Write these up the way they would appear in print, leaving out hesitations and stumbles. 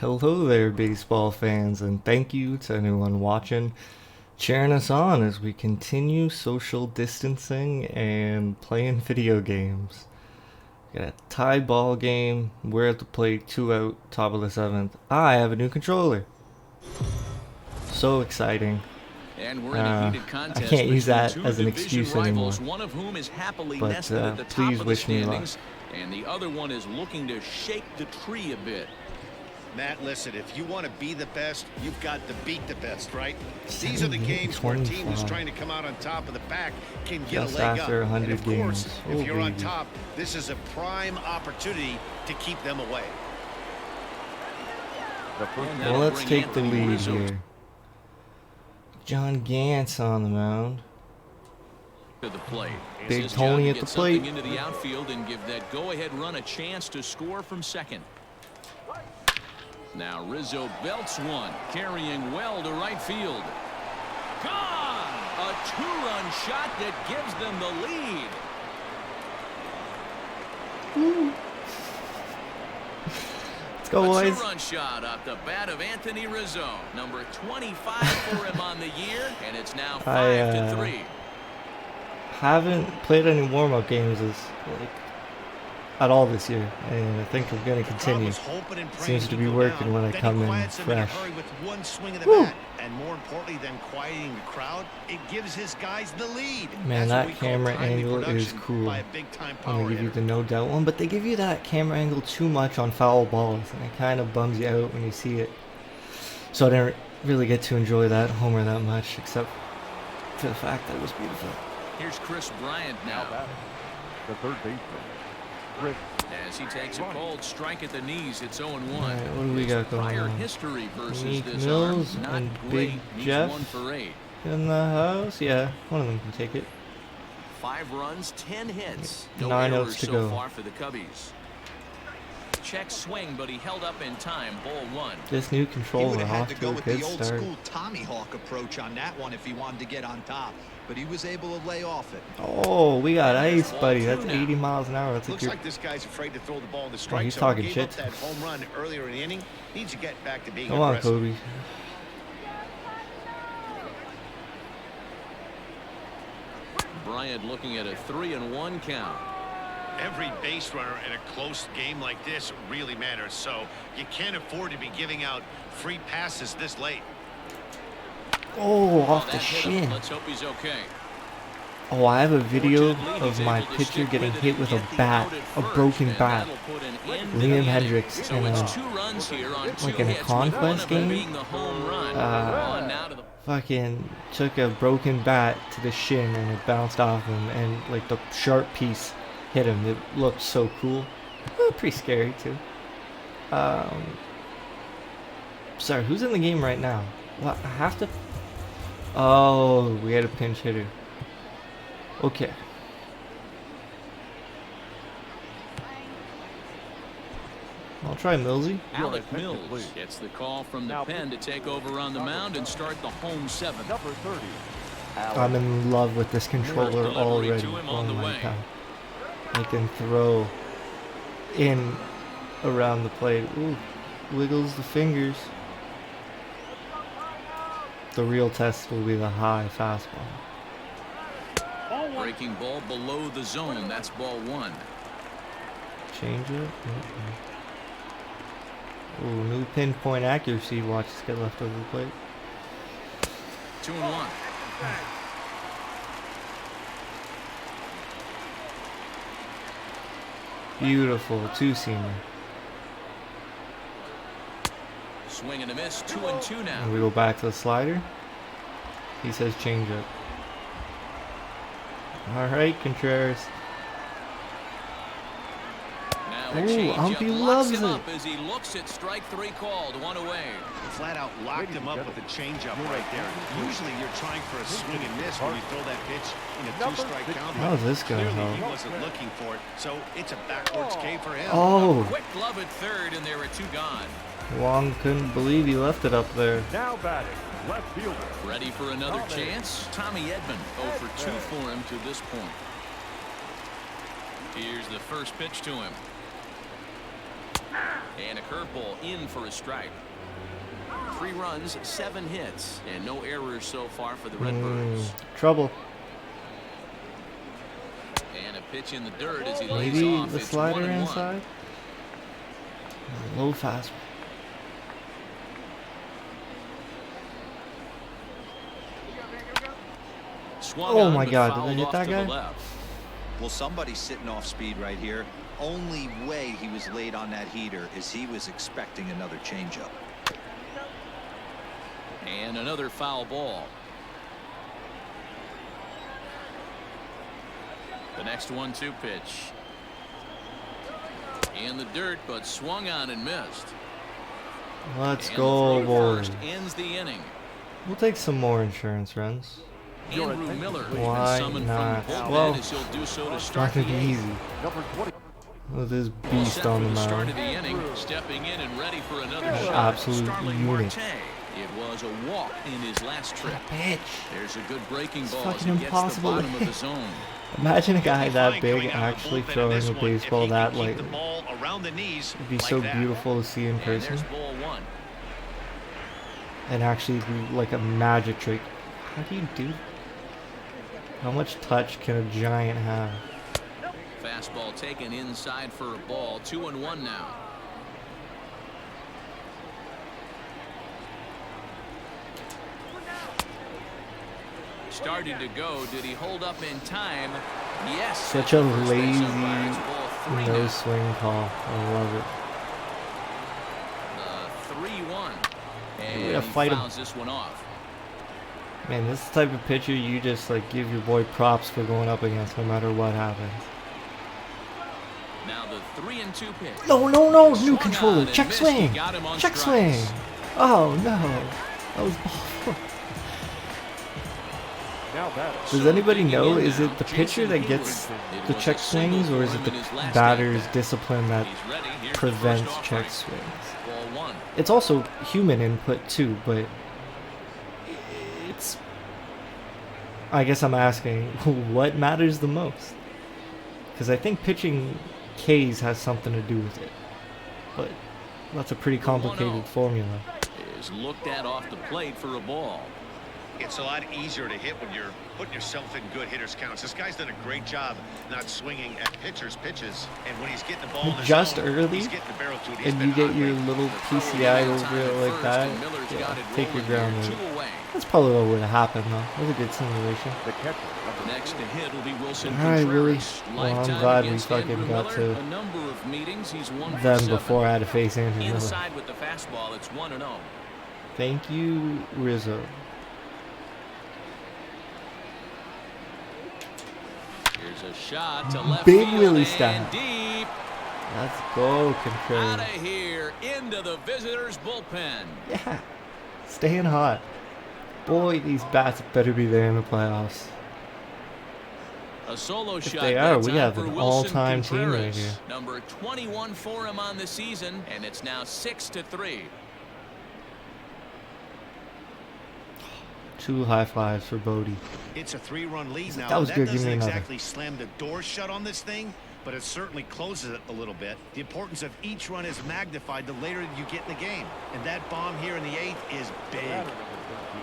Hello there, baseball fans, and thank you to anyone watching, cheering us on as we continue social distancing and playing video games. Got a tie ball game. We're at the plate, 2 out, top of the 7th. I have a new controller. So exciting. And we're in a heated I contest can't use that two as an division excuse rivals, anymore. one of whom is happily But nested at the top please of the wish me luck. standings, and the other one is looking to shake the tree a bit. Matt, listen, if you want to be the best, you've got to beat the best, right? These are the games where a team who's trying to come out on top of the pack can get Just a leg after up. 100 and of course, games. if Oh, you're on baby. top, this is a prime opportunity to keep them away. Well, let's take the lead here. John Gantz on the mound. To the plate. Big Tony at the plate. Into the outfield and give that go-ahead run a chance to score from second. Now Rizzo belts one, carrying well to right field. Gone! A two-run shot that gives them the lead. Let's go, A boys. two-run shot off the bat of Anthony Rizzo, number 25 for him on the year, and it's now 5-3. Haven't played any warm-up games at all this year, and I think I'm going to continue. Seems to be working when I come in fresh. Woo. And more importantly than quieting the crowd, it gives his guys the lead. Man, That's what we that call camera timely angle is production cool. by a big-time I'm power going to give you hitter. the no doubt one, but they give you that camera angle too much on foul balls, and it kind of bums you out when you see it. So I didn't really get to enjoy that homer that much, except for the fact that it was beautiful. Here's Chris Bryant now. The third baseman, Chris. As he takes a cold strike at the knees, it's 0-1. Alright, what do we got going Prior on? history versus Meek this Mills arm, not and great. Big He's Jeff 1 for 8. in the house? Yeah, one of them can take it. 5 runs, 10 hits. No 9 errors outs to so go. far for the Cubbies. Check swing, but he held up in time. Ball 1. This new He controller would have had off to to go a with good the old start. school Tommy Hawk approach on that one if he wanted to get on top, but he was able to lay off it. Oh, we got ice, Ball buddy. 2 That's now. 80 miles an hour. That's Looks like like this guy's afraid to throw the ball in the Oh, strike he's zone. talking Gave shit. up that home run earlier in the inning. Needs to get back to being Come on, aggressive. Kobe. Bryant looking at a 3-1 count. Every base runner in a close game like this really matters, so you can't afford to be giving out free passes this late. Oh, off the That hit him. shin. Let's hope he's okay. Oh, I have a video Fortunately, of he's my able to pitcher stick getting with it hit and with a get the bat, out at a first, broken and bat. that'll put an end to Liam the inning. Hendricks So in it's a 2 runs here on 2 like in a hits, with conquest one of them game. being the home run. On now to the Fucking took a broken bat to the shin and it bounced off him, and like the sharp piece hit him. It looked so cool. Pretty scary too. Sorry, who's in the game right now? What, I have to. Oh, we had a pinch hitter. Okay. I'll try Millsy. Alec Mills gets the call from the pen to take over on the mound and start the home 7th. Number 30. I'm in love with this controller Delivery already. to him Oh on the my way. god. I can throw in around the plate. Ooh, wiggles the fingers. The real test will be the high fastball. Breaking ball below the zone. That's ball 1. Change it. Ooh, new pinpoint accuracy. Watch this get left over the plate. 2-1. Beautiful two-seamer. Swing and a miss. 2-2 now. And we go back to the slider. He says change it. All right, Contreras. Now a Ooh, changeup Umpy locks loves him it. up as he looks at strike 3 called. 1 away. Flat out locked him up with a changeup right there. Usually you're trying for a swing and miss when you throw that pitch in a 2-strike count. How's this gonna Clearly help? he wasn't looking for it, so it's a backwards K for him. Oh, Quick glove at third, and there are 2 gone. Wong couldn't believe he left it up there. Now batting, left fielder. Ready for another chance? Tommy Edman 0 for 2 for him to this point. Here's the first pitch to him. And a curveball in for a strike. 3 runs, 7 hits, and no errors so far for the Redbirds. Trouble. And a pitch in the dirt as he lays Maybe off. the It's slider 1-1. inside. Low fast. Swung Oh on, my but God, did I fouled hit off that to the guy? left. Well, somebody's sitting off speed right here. Only way he was late on that heater is he was expecting another changeup. And another foul ball. The next 1-2 pitch. In the dirt, but swung on and missed. Let's And go, the throw to boys. first ends the inning. We'll take some more insurance runs. Andrew Miller has Why been summoned not? from the bullpen Well, as he'll do so to It's start not the gonna be 8th. easy. Number 20. With this All beast set on for the the start mound. of the inning, stepping in and ready for another An shot. absolute Starling unit. Marte. It was a walk in his last trip. Bitch. There's a good breaking It's ball as fucking he gets the impossible to bottom of the hit. zone. Imagine a guy He'll be that fine big coming out of the actually bullpen in throwing this a one baseball if he that can keep late. the ball around the knees It'd be like so that. beautiful to see in And person. there's ball 1. And actually do like a magic trick. How do you do that? How much touch can a giant have? Fastball taken inside for a ball. 2-1 now. Started to go. Did he hold up in time? Yes. Such a First base lazy umpire. It's ball 3 no now. swing call. I love it. 3-1. We And gotta he fight him. fouls this one off. Man, this is the type of pitcher you just like give your boy props for going up against no matter what happens. Now the 3-2 pitch. No, no, no, new Swung controller. on and Check missed. swing. He got him on Check strikes. swing. Oh no. That was awful. Now batter. Does anybody know, is it the pitcher that gets the check swings or is it the batter's discipline that prevents check swings? Ball 1. It's also human input too, but it's, I guess I'm asking, what matters the most? Because I think pitching Ks has something to do with it, but that's a pretty complicated formula. Is looked at off the plate for a ball. It's a lot easier to hit when you're putting yourself in good hitters counts. This guy's done a great job not swinging at pitchers' pitches, and when he's getting the ball in the Just zone, early, he's getting the barrel to it. He's and been you get hot your lately. little The throw PCI in over time it at like first, that. and Miller's got Yeah, it take your rolling ground here, rule. 2 away. That's probably what would have happened though. That was a good simulation. The catcher. Number Next to hit will be Wilson All right, Willie. Contreras. Well, I'm Lifetime glad we against fucking Andrew got Miller. to A number of meetings. He's 1 for them 7. before I had to face Andrew Miller. Inside with the fastball. It's 1-0. Thank you, Rizzo. Here's a shot to left Big field Willie and style. deep. Let's go, Out Contreras. of here into the visitors' bullpen. Yeah, staying hot. Boy, these bats better be there in the playoffs. A solo If shot. they are, that we time have for an Wilson all-time team right Contreras. here. Number 21 for him on the season, and it's now 6-3. 2 high fives for Bodie. It's a 3-run lead now. That was good. Give doesn't me another. exactly slam the door shut on this thing, but it certainly closes it a little bit. The importance of each run is magnified the later you get in the game, and that bomb here in the 8th is big. batter number 13.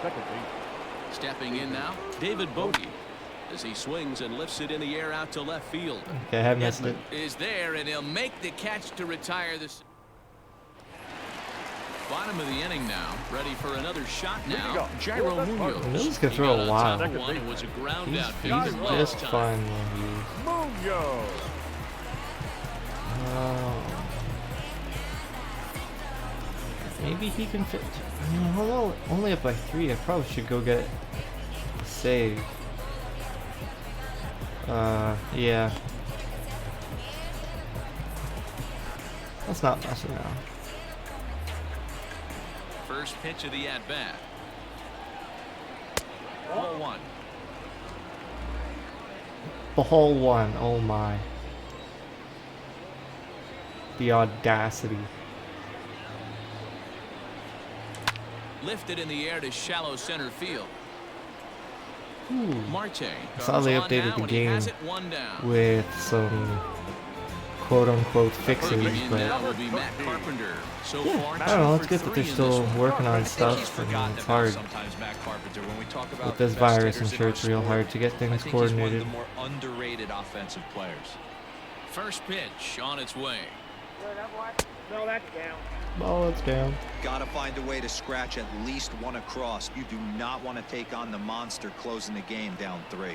Second base. Stepping in now, David Bodie, as he swings and lifts it in the air out to left field. Okay, I missed it. Edman is there, and he'll make the catch to retire this. Bottom of the inning now, ready for another shot now. Jairo Munoz. Munoz can He throw got a on top while. of one. It was a ground He's, out. he's Very well just timed. fine when he's. Munoz. Maybe he can fit. No, only up by 3. I probably should go get a save. Yeah. Let's not mess around. First pitch of the at-bat. Ball 1. Ball 1. Oh my. The audacity. Lifted in the air to shallow center field. Ooh. Marte I saw they comes on updated now, the and he has game it 1 down. with some quote-unquote Putting fixes, in but now will be Matt Carpenter. So far, I don't know, it's 2 good for that they're 3 in still this one. working on I think he's stuff, and forgotten it's about hard. sometimes Matt Carpenter when we talk about With this the best virus, I'm hitters in sure our it's real sport. hard to get I things think he's one of coordinated. the more underrated offensive players. First pitch on its way. Ball, it's down. Got to find a way to scratch at least one across. You do not want to take on the monster closing the game down 3.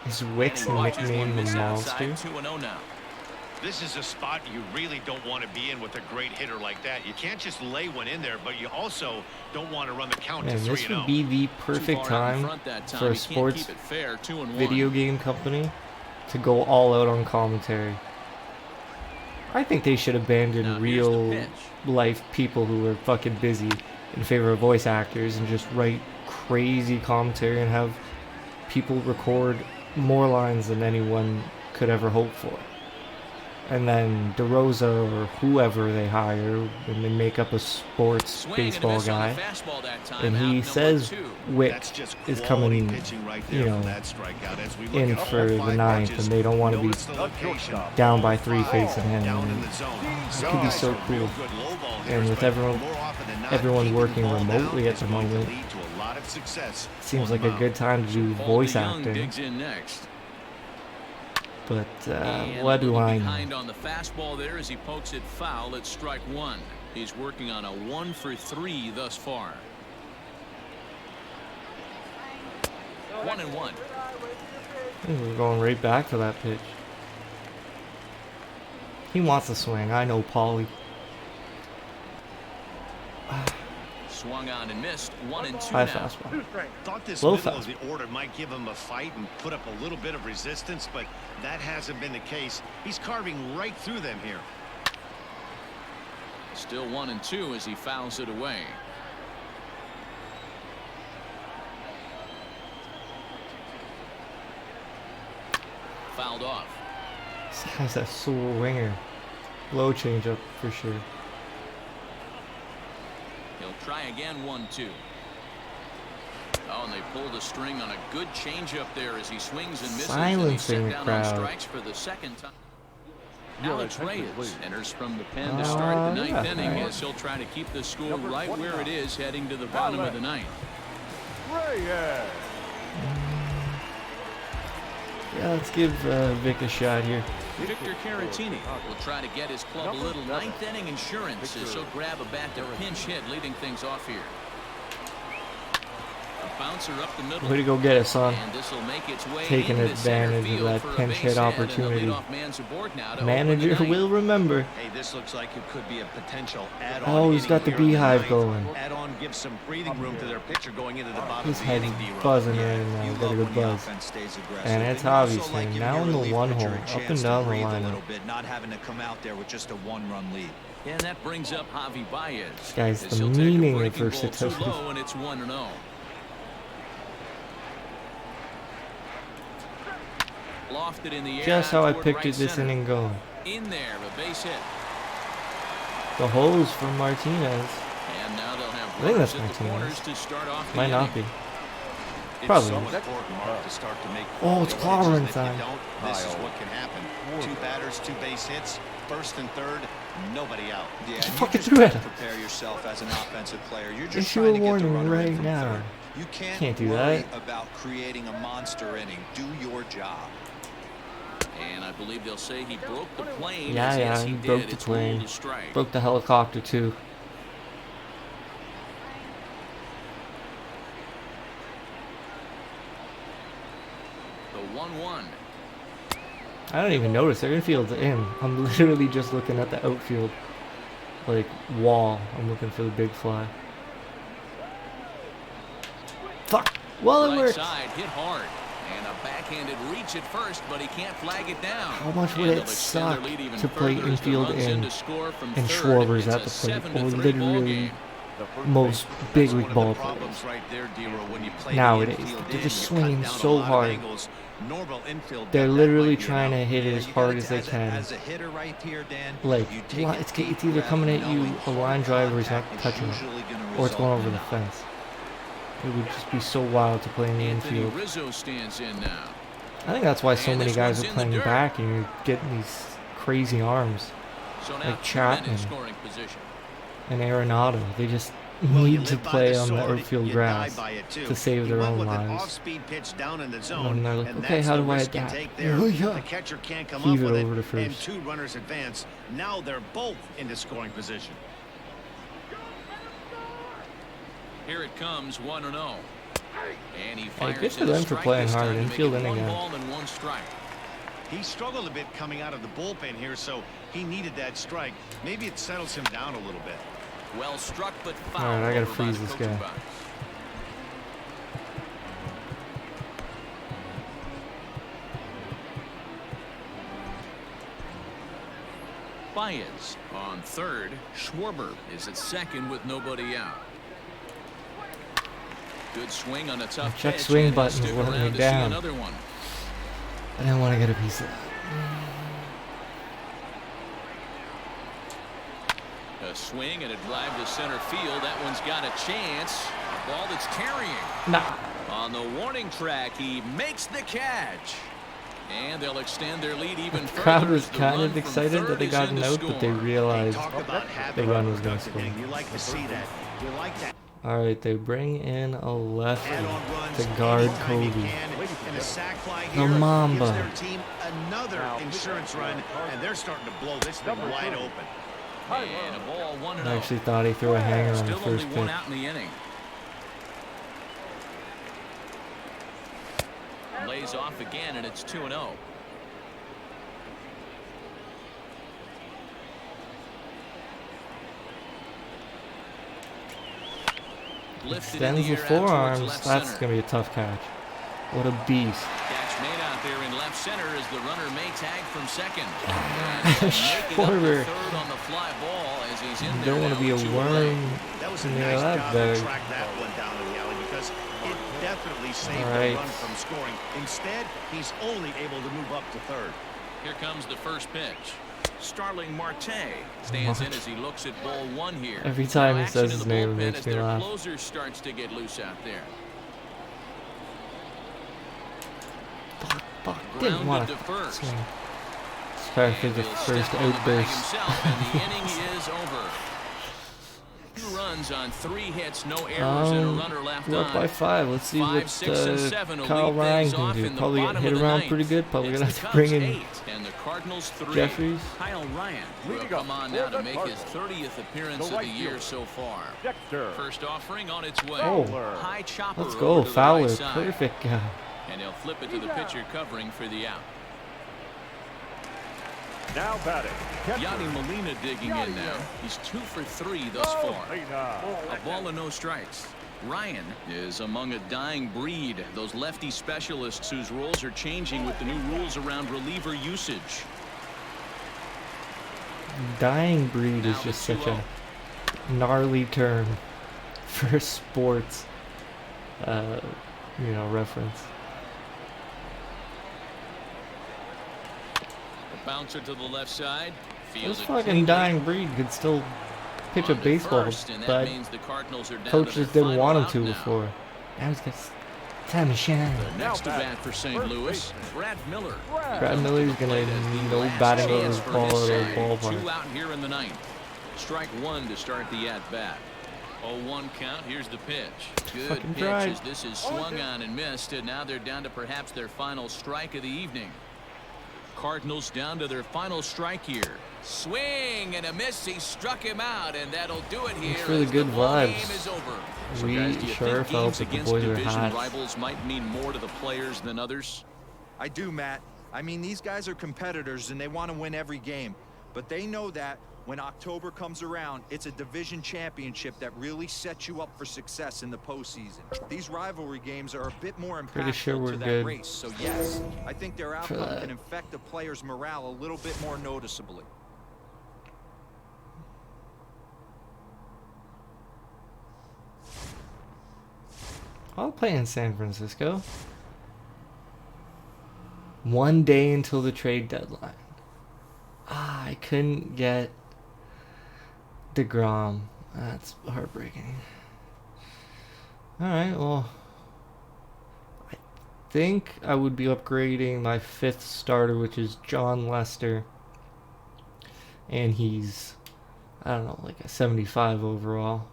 Is Wicks nicknamed the Monster? 2-0 now. This is a spot you really don't want to be in with a great hitter like that. You can't just lay one in there, but you also don't want to run the count to Man, 3-0. this would be the perfect Too far out in time front that time. for a You can't sports keep it fair. 2-1. video game company to go all out on commentary. I think they should abandon Now here's the real pitch. life people who are fucking busy in favor of voice actors and just write crazy commentary and have people record more lines than anyone could ever hope for. And then DeRosa or whoever they hire, and they make up a sports Swing and a baseball miss on guy, the fastball that time. and Out he number says 2. Wick That's just is quality coming, pitching right you there know, for that strikeout. As we look in at all for the 5 ninth, pitches, and they don't want to be notice the location. down by 3 facing him. Down in And the zone. it could be so Guys are cool. real good low ball And hitters, with but everyone more often than not, everyone keeping working the ball down remotely at is the going to moment, lead to a lot of success seems on like the a mound. good time to do Paul voice DeYoung acting. digs in next. But And what a do little I know? behind on the fastball there as he pokes it foul at strike 1. He's working on a 1 for 3 thus far. 1-1. We're going right back to that pitch. He wants to swing. I know, Paulie. Swung on and missed. 1-2 High now. fastball. Thought this Low middle of fastball. the order might give him a fight and put up a little bit of resistance, but that hasn't been the case. He's carving right through them here. Still 1-2 as he fouls it away. Fouled off. This guy's a sore winger. Low changeup for sure. He'll try again. 1-2. Oh, and they pulled a string on a good changeup there as he swings and misses. Silencing and the he's set down on crowd. strikes for the second time. Yeah, Alex that's Reyes complete. enters from the pen to start the ninth yeah, inning right. as he'll try to keep the score Number right where 29. it is heading to the bottom of the ninth. Reyes. Yeah, let's give Vic a shot here. Victor Caratini will try to get his club a little ninth inning insurance as he'll grab a bat to pinch hit, leading things off here. A bouncer up the middle. Way to go get it, son. And this will make its way Taking into center advantage of field that for a pinch base hit hit, and the opportunity. leadoff man's aboard now to open the Manager ninth. will remember. Hey, this looks like it could be a potential add-on. Oh, he's inning got the here in beehive ninth. going. Add-on gives some breathing room to their pitcher going into the bottom His of the head's inning, D-Roll. buzzing Yeah, right you now. Got a love good when the buzz. offense stays aggressive. And it's you also obvious, like man. giving Now your in the relief one pitcher hole, a up chance and to down the breathe a lineup. little bit, not having to come out there with just a one-run lead. And that brings up Javi Baez. This guy's As the he'll take a meaning of breaking ball too versatility. low, and it's 1-0. Lofted in the air. Just how I toward pictured right this center. inning going. In there, a base hit. The hose from Martinez. And now they'll have I think runners that's at the Martinez. corners to start off the Might not inning. be. It's Probably so is. important, Mark, to start to make Oh, it's quality Clobber pitches. If you inside. don't, this is what can happen. 2 batters, 2 base hits, first and third, nobody out. Yeah, and Fucking you just threw got at to him. prepare yourself as an offensive player. You're just Issue trying a to get the warning runner in right from now. third. You can't do worry that. about creating a monster inning. Do your job. And I believe they'll say he broke the plane. Yeah, as yeah, yes, he did. broke the It's ruled plane. a strike. Broke the helicopter too. The 1-1. I don't even notice. Their infield's in. I'm literally just looking at the outfield. Like, wall. I'm looking for the big fly. Fuck! Well, it Right worked! side, hit hard. And a backhanded reach at first, but he can't flag it down. How much would And it they'll extend their suck lead even to play further as the infield runs in to score from and third. Schwarber's It's at a the plate? 7-3 Or ball literally game. most big league ball That's one of the players. problems right there, D-Roll, when you play Nowadays, the infield they're in, just you cut swinging down a so lot of hard. angles. Normal infield They're depth, that literally might be trying to enough. hit it Yeah, as you hard gotta- as they can. As a hitter right here, Dan, Like, you take a it's deep either breath, coming at you, knowing a line hard driver is not contact is touching it, usually gonna or it's going result over in the a knock. fence. It would just be so wild to play in the Anthony infield. Rizzo stands in now. I think that's why so And many this guys one's are in the playing dirt. back and you're getting these crazy arms. So now Like 2 men in Chapman scoring position. and Arenado. They just Well, you need to live by play the on the sword, outfield you grass die by it too. to save He their went own with an lives. off-speed pitch down in the And zone, they're like, and okay, that's how the do I risk you adapt? take there. Oh, yeah. The catcher can't come Heave up it with over to it, and first. 2 runners advance. Now they're both into scoring position. Here it comes, 1-0. And he Hey, fires good for in a them for strike playing this hard. time to make Infield it inning 1 again. ball and 1 strike. He struggled a bit coming out of the bullpen here, so he needed that strike. Maybe it settles him down a little bit. Well struck, but foul. All right, I gotta over by freeze the this coaching guy. box. Baez on third. Schwarber is at second with nobody out. Good swing on a tough check pitch, swing and he'll button's stick letting me around to see down. another one. I didn't want to get a piece of that. A swing and a drive to center field. That one's got a chance. A ball that's carrying. Nah. On the warning track, he makes the catch. And they'll extend their lead even The further. crowd was as the kind run of from excited third that they is got in an to out, but they score. realized Talk about the having run a was going to productive score. inning. You like to see that. You like that. All right, they bring in a lefty Add-on runs to guard anytime you Kobe. can, and a sac fly The here Mamba. gives their team another insurance run, and they're starting to blow this thing wide open. And a ball 1-0. I actually thought he threw a hanger on the Still only first one pitch. out in the inning. Lays off again, and it's 2-0. Lifted in Extends the the air out towards forearms. left That's center. going to be a tough catch. What a beast. Catch made out there in left center as the runner may tag from second. And make it up to Schwarber. third on the fly ball as he's in You there don't want now to be a with 2 worm away. That was a near nice that job bag. to track that one down in the alley because it definitely saved All the right. run from scoring. Instead, he's only able to move up to third. Here comes the first pitch. Starling Marte stands in as he looks at ball 1 here. Every time Now he action says in his the name, it bullpen makes as me their laugh. closer starts to get loose out there. Fuck. Didn't want Grounded to to first. swing. Sorry for And the he'll first step on the bag outburst. himself, and the inning is over. 2 runs on 3 hits, no errors, and a runner left We're up by on. 5. Let's see 5, what 6, and 7 will Kyle lead Ryan things can off do. in the Probably get bottom hit of the around ninth. pretty good. Probably It's gonna the have to bring Cubs in 8 and the Cardinals 3. Jeffries. Kyle Ryan will Leading come up on for now to the make his Cardinals. 30th appearance The of the right year fielder. so far. Dexter. First offering on its way. Oh. High chopper Let's over go. to the Fowler. right side. Perfect guy. And he'll flip it to the pitcher covering for the out. Now batting. Yanni Molina digging in now. He's 2 for 3 thus far. A ball and no strikes. Ryan is among a dying breed. Those lefty specialists whose roles are changing with the new rules around reliever usage. Dying breed is Now just the such 2-0. a gnarly term for sports, reference. Bouncer to the left side. This Fielded fucking cleanly. dying breed could still pitch a On to baseball, first, and that but means the Cardinals are down to coach their just didn't final want him out to now. before. Now he's got time to shine. Next to Now bat for St. first Louis, baseman. Brad Miller. Brad Miller's gonna Played as the need no last batting over chance his for ball his at a side. ballpark. 2 out here in the 9th. Strike 1 to start the at-bat. 0-1 count. Here's the pitch. Good Fucking pitch tried. as this is swung on and missed, and now they're down to perhaps their final strike of the evening. Cardinals down to their final strike here. Swing and a miss. He struck him out, and that'll do it here. Thanks for the as good ball vibes. game is over. So We guys, do you sure think felt games that the against boys are division hot. rivals might mean more to the players than others? I do, Matt. I mean, these guys are competitors and they want to win every game. But they know that when October comes around, it's a division championship that really sets you up for success in the postseason. These rivalry games are a bit more Pretty impactful sure we're to that good race. So yes, I think their for outcome that. can affect the players' morale a little bit more noticeably. I'll play in San Francisco. 1 day until the trade deadline. I couldn't get DeGrom. That's heartbreaking. Alright, well, I think I would be upgrading my 5th starter, which is John Lester. And he's, I don't know, like a 75 overall.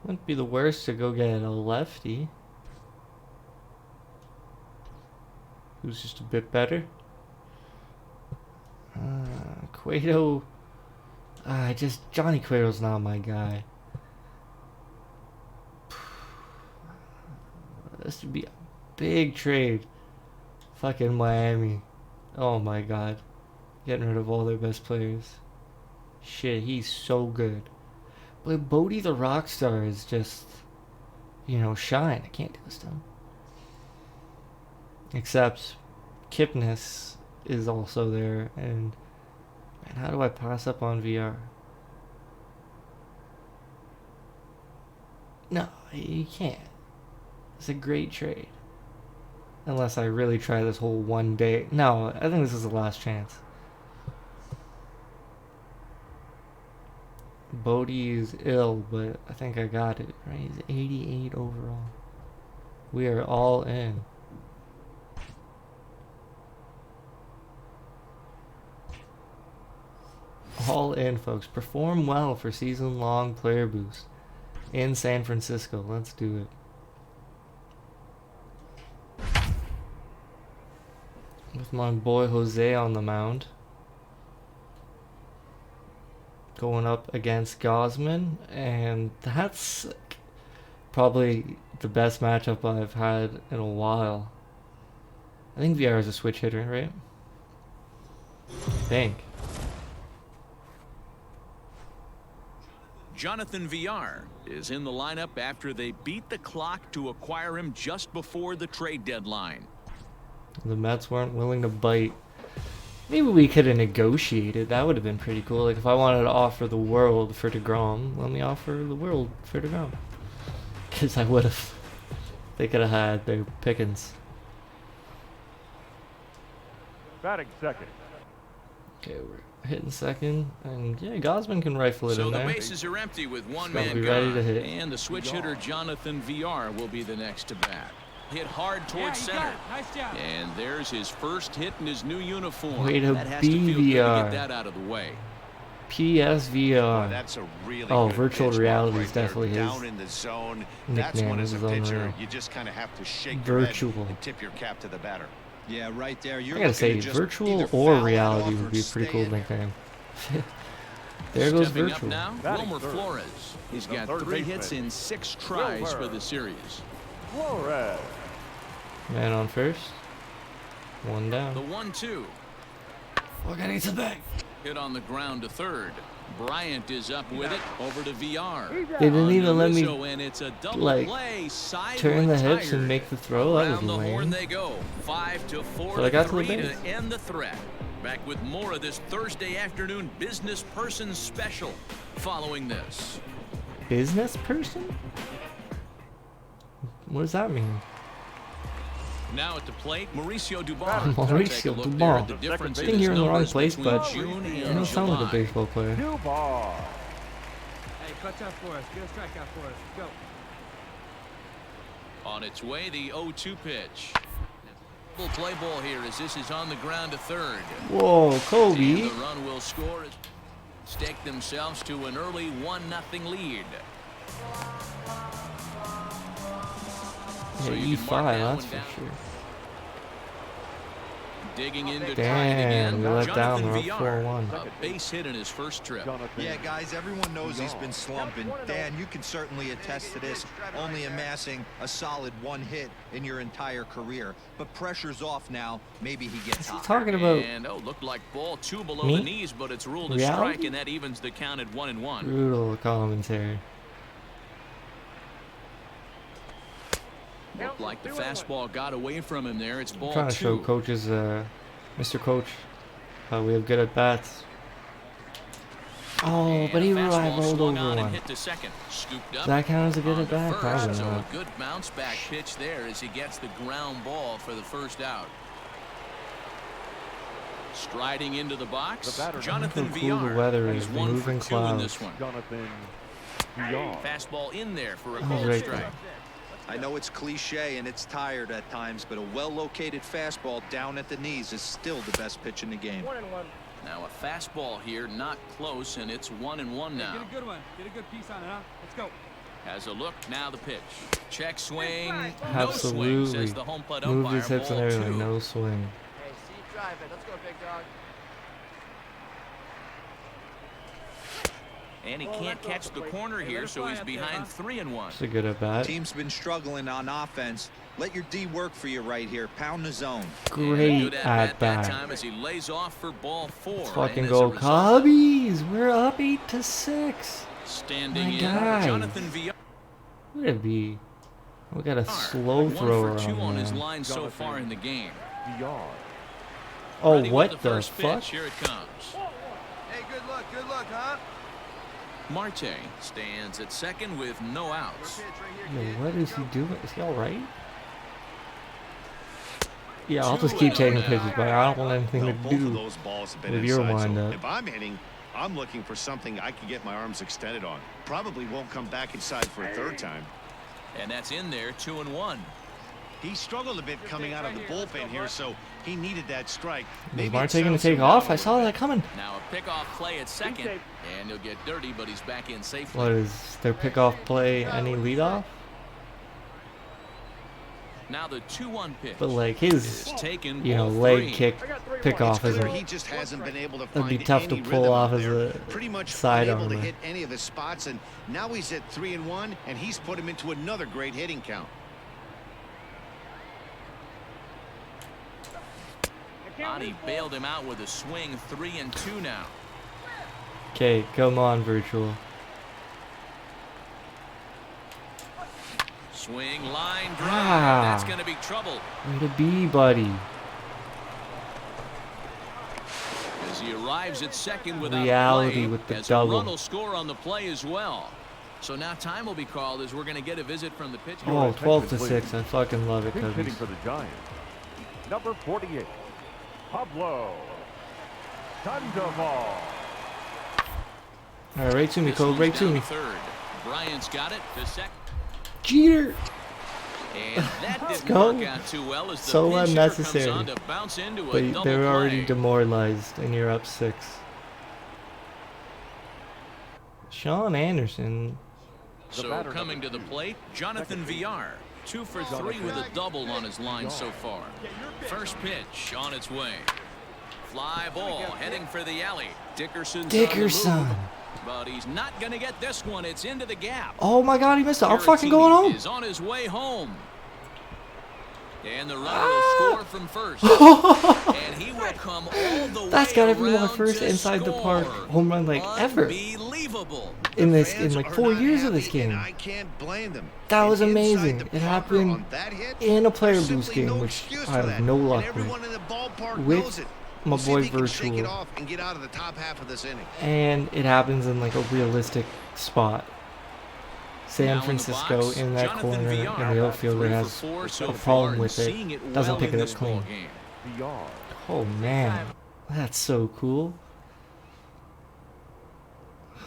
Wouldn't be the worst to go get a lefty who's just a bit better. Cueto. Johnny Cueto's not my guy. This would be a big trade. Fucking Miami. Oh my god. Getting rid of all their best players. Shit, he's so good. But Bodie the Rockstar is just, you know, shine. I can't do this to him. Except Kipnis is also there. And man, how do I pass up on VR? No, you can't. It's a great trade. Unless I really try this whole one day. No, I think this is the last chance. Bodie is ill, but I think I got it. Right? He's 88 overall. We are all in. All in, folks. Perform well for season-long player boost in San Francisco. Let's do it. With my boy Jose on the mound. Going up against Gosman, and that's probably the best matchup I've had in a while. I think VR is a switch hitter, right? I think. Jonathan VR is in the lineup after they beat the clock to acquire him just before the trade deadline. The Mets weren't willing to bite. Maybe we could have negotiated. That would have been pretty cool. Like if I wanted to offer the world for DeGrom, let me offer the world for DeGrom. Because I would have. They could have had their pickings. Batting second. Okay, we're hitting second, and yeah, Gosman can rifle it So in the there. bases are empty with one Gotta man be ready gone, to hit. and the switch hitter Jonathan VR will be the next to bat. Hit hard towards center. Nice job. And there's his first hit in his new uniform. Way to that has to feel good to BVR. get that out of the way. PSVR. Boy, that's a really Oh, good virtual pitch reality mark is right definitely there. his Down in the zone. nickname. That's one This as a is pitcher, unreal. you just kind of have to shake Virtual. your head and tip your cap to the batter. Yeah, right there. You're I gotta say, looking to just virtual either or foul that reality off would or be a pretty stay cool in there. nickname. There goes Stepping virtual. up now, Batting Wilmer third. Flores. He's The got third 3 baseman. hits in 6 tries for Wilmer. the series. Flores. Man on first. One The down. 1-2. Fuck, I need some back. Hit on the ground to third. Bryant is up with it over to VR. They didn't On even let me Rizzo, and it's a double like, play, side turn the with hips tired. and make the throw. That was Around the horn lame. they go. 5-4 But I got to the 3 base. to end the threat. Back with more of this Thursday afternoon business person special following this. Business person? What does that mean? Now at the plate, Mauricio Dubon. Mauricio Take a look Dubon. there at the I difference think in his you're in the wrong numbers place, between but June you and don't sound like a July. baseball player. New ball. Hey, clutch out for us. Get a strikeout for us. Go. On its way, the 0-2 pitch. Full play ball here as this is on the ground to third. Whoa, And Kobe. the run will score as stake themselves to an early 1-0 lead. So Yeah, you can mark E5, that that's one for down. sure. Digging in to try it Damn, again. we let down. Jonathan We're up VR, 4-1. a base hit in his first trip. Jonathan. Yeah, guys, everyone knows he's been slumping. Dan, you can certainly attest to this, only amassing a solid 1 hit in your entire career. But pressure's off now. Maybe he gets Is he hot. talking about And looked like ball 2 below Me? the knees, but it's ruled a Reality? strike, and that evens the count at 1-1. brutal commentary? Looked like the fastball got away from him there. It's I'm ball trying to show 2. coaches, Mr. Coach, how we have good at bats. Oh, And but he a fastball rolled swung over on and one. hit to second. Scooped up. Does that count as a good on at to bat? first, Probably so not. a good bounce back pitch there as he gets the ground ball for the first out. Striding into the box, The batter, Jonathan Look how cool VR. the weather He's is, 1 for moving 2 in clouds. this one. Jonathan. VR. Fastball in there for a He's called right strike. there. I know it's cliche and it's tired at times, but a well-located fastball down at the knees is still the best pitch in the game. 1-1. Now a fastball here, not close, and it's 1-1 now. Get a good one. Get a good piece on it, huh? Let's go. Has a look. Now the pitch. Check swing. No swing, Absolutely. says the home plate Moved umpire. his hips and Ball everything. 2. No swing. Hey, see you drive it. Let's go, big dog. And he can't catch the corner here, so he's behind 3-1. It's a good at bat. Team's been struggling on offense. Let your D work for you right here. Pound the zone. Great Good at that bat. time as he lays off for ball 4. Let's fucking And as a go, result, Cubbies! We're up 8-6. Standing My in, guys. Jonathan Villar. Look at B. We got a slow 1 thrower for 2 on his there. line so far in the game. VR. Oh, Ready with what the first fuck? pitch. Here it comes. Hey, good luck, huh? Marte stands at second with no outs. Yo, what is he doing? Is he alright? Yeah, I'll just keep taking pitches, but I don't want anything Well, to both of do those balls have been with your inside, so windup. if I'm hitting, I'm looking for something I can get my arms extended on. Probably won't come back inside for a third time. And that's in there, 2-1. He struggled a bit coming out of the bullpen here, so he needed that strike. Is it Marte going to sounds take him off? down a I saw little that coming. Now a pickoff play at second, safe. and he'll get dirty, but he's back in safely. What is their pickoff play? Any leadoff? Now the 2-1 pitch. But like is his, taken, you know, ball leg 3. kick pickoff It's clear isn't. he just hasn't been able to That'd be find tough to any pull rhythm off out as there. a Pretty much side unable to armor. hit any of his spots, and now he's at 3-1, and he's put him into another great hitting count. Ani bailed him out with a swing, 3-2 now. Okay, come on, virtual. Swing, line drive. Ah. That's going to be trouble. Way to be, buddy. As he arrives at second without Reality a play, with the as double. a run will score on the play as well. So now time will be called as we're going to get a visit from the pitcher. Oh, 12-6. I fucking love it, Pinch hitting Cubbies. for the Giants. Number 48, Pablo Sandoval. All right, right to me, This Cole. one's Right to down me. third. Bryant's got it to second. Jeter. And that Let's didn't go. work out too well as the So pinch hitter unnecessary. comes on to bounce into a But double they're already play. demoralized, and you're up 6. Sean Anderson. So coming to the plate, Jonathan Villar. 2 for 3 with a double on his line so far. First pitch on its way. Fly ball heading for the alley. Dickerson. But he's not going to get this one. It's into the gap. Oh my God, he missed it. I'm fucking going home. Is on his way home. And the runner will score from first. And he will come all the way That's gotta be my around first to inside the score. park home run like ever Unbelievable. in this Fans in like are 4 not years of this happy, and game. I can't blame them. That was And inside amazing. the It bunker happened on that hit, in a player there's boost simply game, no which excuse I for have that. no And luck everyone with. in the ballpark With knows it. my We'll see boy if he can shake it Virtual. off and get out of the top half of this inning. And it happens in like a realistic spot. Now San in the Francisco box, in that Jonathan corner, Villar, and the outfielder 3 for has 4 so a far problem and with seeing it. it Doesn't well pick in it up this clean. ballgame. VR. Oh man, that's so cool.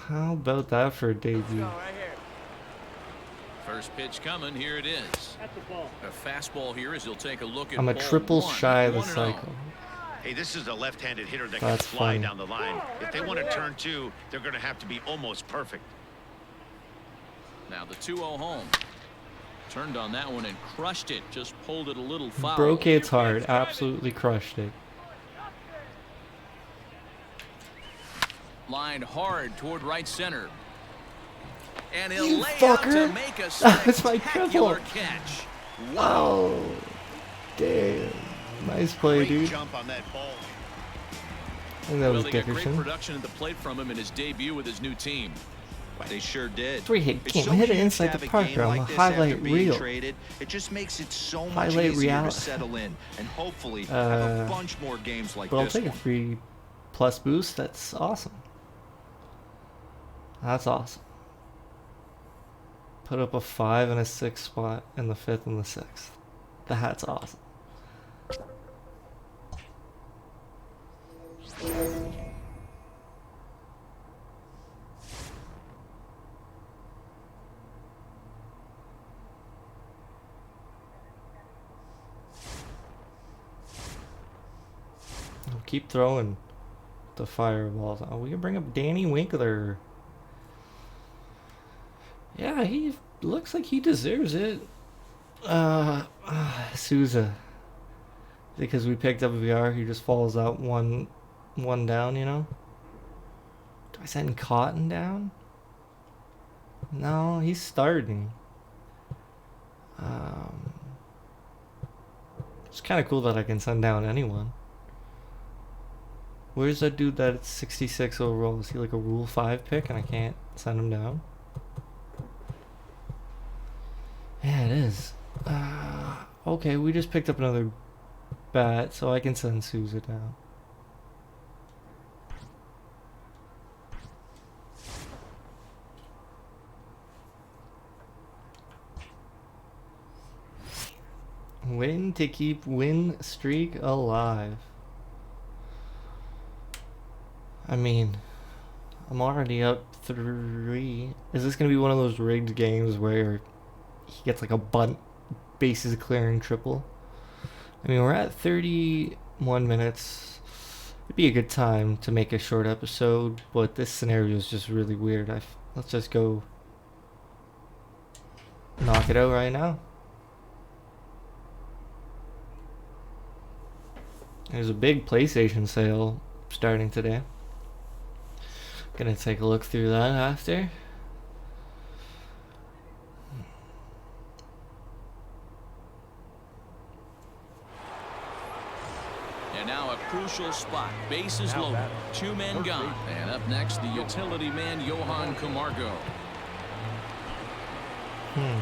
How about that for a debut? Right here. First pitch coming. Here it is. A fastball here as he'll take a look at I'm a ball triple 1. shy of the 1-0. cycle. Hey, this is a left-handed hitter that That's can fly funny. down the line. If they want to turn 2, they're going to have to be almost perfect. Now the 2-0 home. Turned on that one and crushed it. Just pulled it a little foul. Broke its heart, absolutely crushed it. Lined hard toward right center. And he'll You lay out to fucker. make a That's my spectacular triple. catch. Oh, damn. Nice play, Great dude. jump on that ball. I think that Well, was they got great Dickerson. production at the plate from him in his debut with his new team. They sure did. 3-hit It's game. so Hit it huge inside to the have a park, game bro. I'm like a this after highlight being reel. traded. It just makes it so much Highlight easier real. to settle in and hopefully have a bunch more games like But I'll this take a one. 3+ boost. That's awesome. That's awesome. Put up a 5 and a 6 spot in the 5th and the 6th. That's awesome. keep throwing the fireballs. Oh, we can bring up Danny Winkler. Yeah, he looks like he deserves it. Souza. Because we picked up VR, he just falls out one down, you know? Do I send Cotton down? No, he's starting. It's kind of cool that I can send down anyone. Where's that dude that's 66 overall? Is he like a Rule 5 pick and I can't send him down? Yeah, it is. Okay, we just picked up another bat, so I can send Souza down. Win to keep win streak alive. I mean, I'm already up 3. Is this going to be one of those rigged games where he gets like a bunt bases clearing triple? I mean, we're at 31 minutes. It'd be a good time to make a short episode, but this scenario is just really weird. Let's just go knock it out right now. There's a big PlayStation sale starting today. Gonna take a look through that after. And now a crucial spot. Bases loaded. 2 men gone. And up next, the utility man, Johan Camargo. I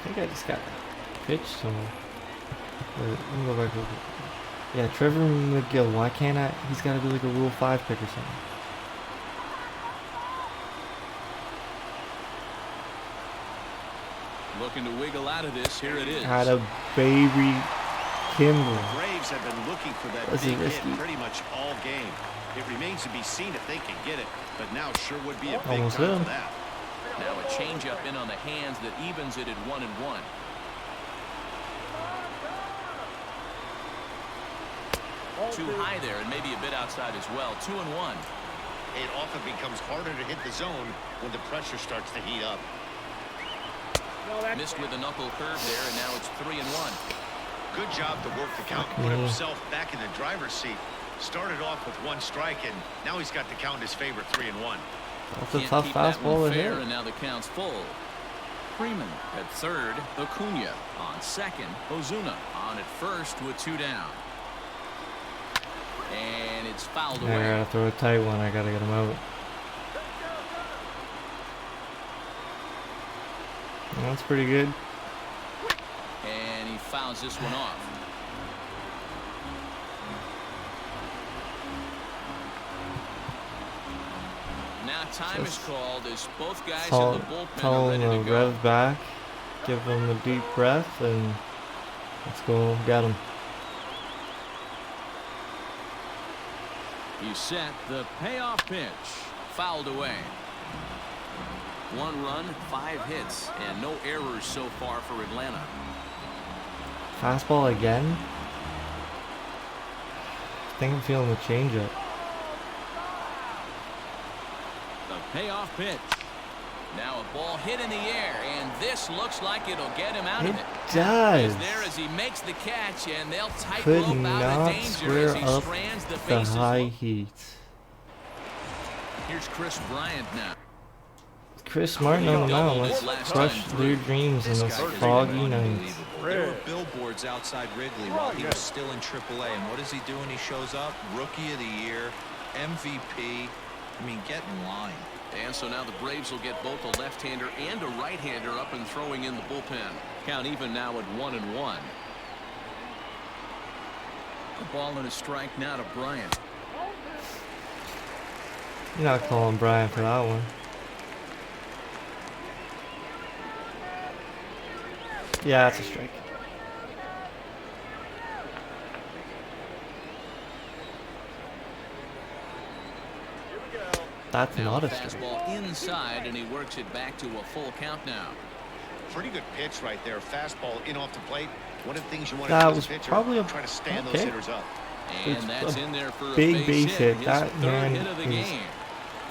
think I just got pitched somewhere. Wait, let me go back over. Yeah, Trevor McGill. Why can't I? He's got to be like a Rule 5 pick or something. Looking to wiggle out of this. Here it is. Out of baby Kimball. The Braves have been looking for that That's big risky. hit pretty much all game. It remains to be seen if they can get it, but now sure would be a big Almost time hit him. for that. Now a changeup in on the hands that evens it at 1-1. Too high there and maybe a bit outside as well. 2-1. It often becomes harder to hit the zone when the pressure starts to heat up. Missed with a knuckle curve there, and now it's 3-1. Good job to work the count and put himself back in the driver's seat. Started off with 1 strike, and now he's got the count his favorite 3-1. That's a Can't tough keep that one fastball to fair, hit. and now the count's full. Freeman at third. Acuna on second. Ozuna on at first with 2 down. And it's fouled I away. gotta throw a tight one. I gotta get him out. That's pretty good. And he fouls this one off. Now time is called as both guys in the bullpen Tell are him ready to to go. rev back, give him a deep breath, and let's go get him. He's set. The payoff pitch fouled away. 1 run, 5 hits, and no errors so far for Atlanta. Fastball again? I think I'm feeling the changeup. The payoff pitch. Now a ball hit in the air, and this looks like it'll get him out of it. Does. Is there as he makes the catch, and they'll tight Could rope out of not danger square as he up strands the the bases. high heat. Here's Chris Bryant now. Chris Martin on the mound. Let's crush their dreams in this foggy night. There were billboards outside Wrigley while he was still in AAA, and what is he doing? He shows up, Rookie of the Year, MVP. I mean, get in line. And so now the Braves will get both a left-hander and a right-hander up and throwing in the bullpen. Count even now at 1-1. A ball and a strike now to Bryant. You're not calling Brian for that one. Yeah, that's a strike. That's Now not a a strike. fastball inside, and he works it back to a full count now. Pretty good pitch right there. Fastball in off the plate. One of the things you want to That do as was a pitcher, probably a try to stand okay. those hitters up. And It's that's a in there for a big base hit. His That third man hit of the is game.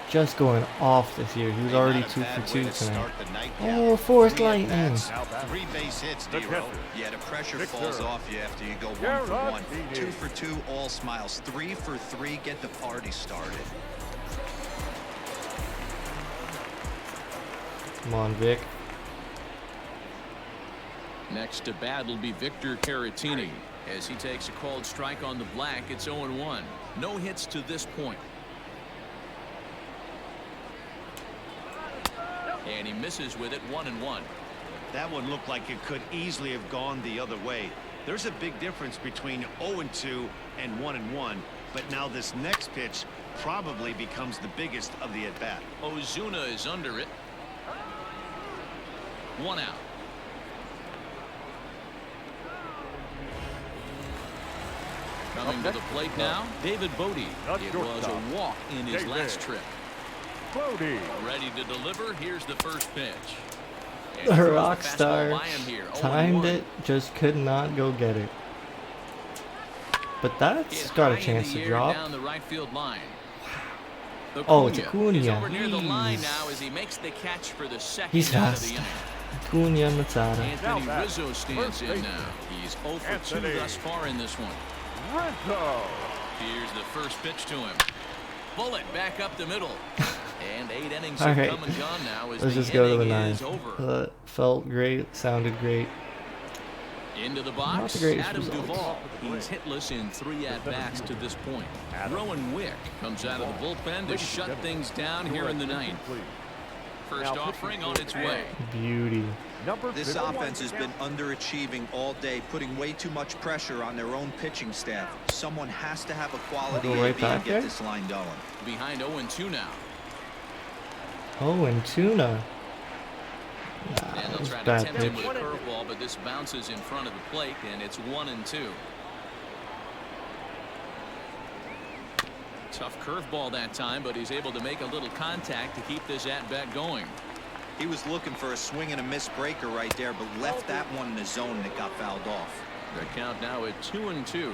just going off this year. He was Hey, already not a 2 bad for way 2 to tonight. start the night. Oh, fourth Three lightning. at-bats, Now back. 3 base hits, The D-Row. catcher. Yeah, the pressure Victor. falls off you after you go 1 Gerard for 1. Didi. 2 for 2, all smiles. 3 for 3, get the party started. Come on, Vic. Next to bat will be Victor Caratini. As he takes a called strike on the black, it's 0-1. No hits to this point. And he misses with it, 1-1. That one looked like it could easily have gone the other way. There's a big difference between 0-2 and 1-1, but now this next pitch probably becomes the biggest of the at-bat. Ozuna is under it. 1 out. Coming to the plate now, David Bodie. Not It shortstop. was a walk in his David. last trip. Brody. Ready to deliver. Here's the first pitch. And The he throws rock fastball star by him here, timed 0-1. it, just could not go get it. But that's Hit got a high in chance the to air drop. Down the right field line. Oh, it's Acuna is Acuna. over near the line Jeez. now as he makes the catch for the second He's out of fast. the inning. Cunha Matata. Anthony back. Rizzo stands First in baseman. now. He's 0 for 2 Anthony. thus far in this one. Rizzo. Here's the first pitch to him. Bullet back up the middle. And 8 innings All have right. come and gone now as Let's the just go to the inning 9. is over. Felt great, sounded great. Into the Not box, the greatest Adam results. Duvall. He's hitless in 3 at-bats to this point. Adam. Rowan Wick comes out of the bullpen to shut things down here in the 9th. First Now offering pitching on for its the way. Beauty. Number This 51. offense has been underachieving all day, putting way too much pressure on their own pitching staff. Someone has to have a quality Go right AB back and get there? this line going. Behind 0-2 now. Oh, and Tuna. And That they'll was try to bad tempt him pitch. with a curveball, but this bounces in front of the plate, and it's 1-2. Tough curveball that time, but he's able to make a little contact to keep this at-bat going. He was looking for a swing and a miss breaker right there, but left that one in the zone and it got fouled off. The count now at 2-2.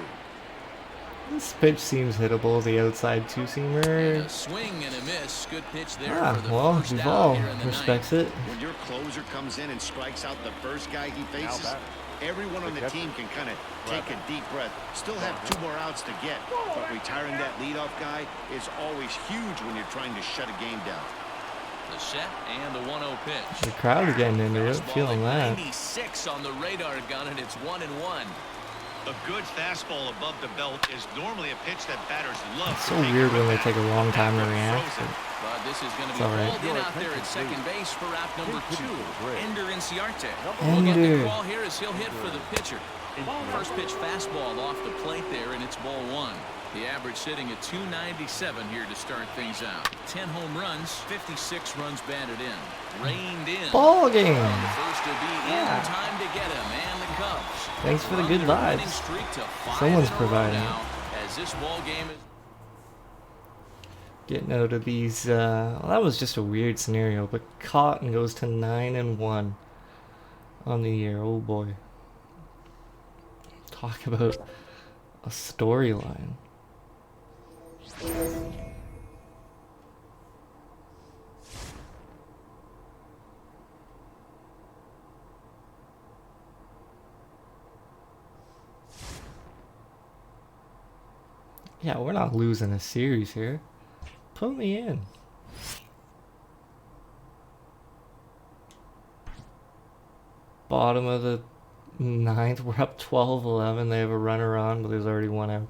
This pitch seems hittable, the outside And two-seamer. a swing and a miss. Good pitch there Ah, for the well, first out Duvall here in the 9th. respects it. When your closer comes in and strikes out the first guy he Now faces, back. everyone on the team can kind of take a deep breath. Still have 2 more outs to get, but retiring that leadoff guy is always huge when you're trying to shut a game down. The set and the 1-0 pitch. The crowd is getting into it, Fastball feeling at that. 96 on the radar gun, and it's 1-1. A good fastball above the belt is normally a pitch that batters love. It's so weird when they take a long time to react. But this is going to It's be all right. hauled in out there at second base for out number 2. Ender Inciarte. We'll Ender. get the call here as he'll hit for the pitcher. First pitch fastball off the plate there, and it's ball 1. The average sitting at 297 here to start things out. 10 home runs, 56 runs batted in. Reined in. Ball game. The first to be Yeah. in time to get him, and the Cubs. Thanks for the run good their winning vibes. streak to 5 Someone's in a row providing now, as this ball game is. Getting out of these. Well, that was just a weird scenario, but Cotton goes to 9-1 on the year. Oh boy. Talk about a storyline. Yeah, we're not losing a series here. Put me in. Bottom of the 9th, we're up 12-11. They have a runner on, but there's already 1 out.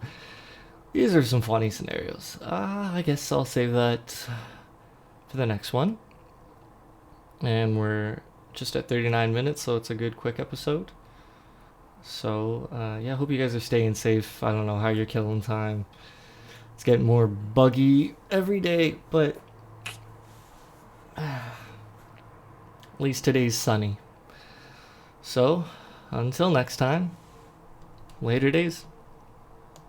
These are some funny scenarios. I guess I'll save that for the next one. And we're just at 39 minutes, so it's a good quick episode. So, yeah, hope you guys are staying safe. I don't know how you're killing time. It's getting more buggy every day, but at least today's sunny. So, until next time, later days.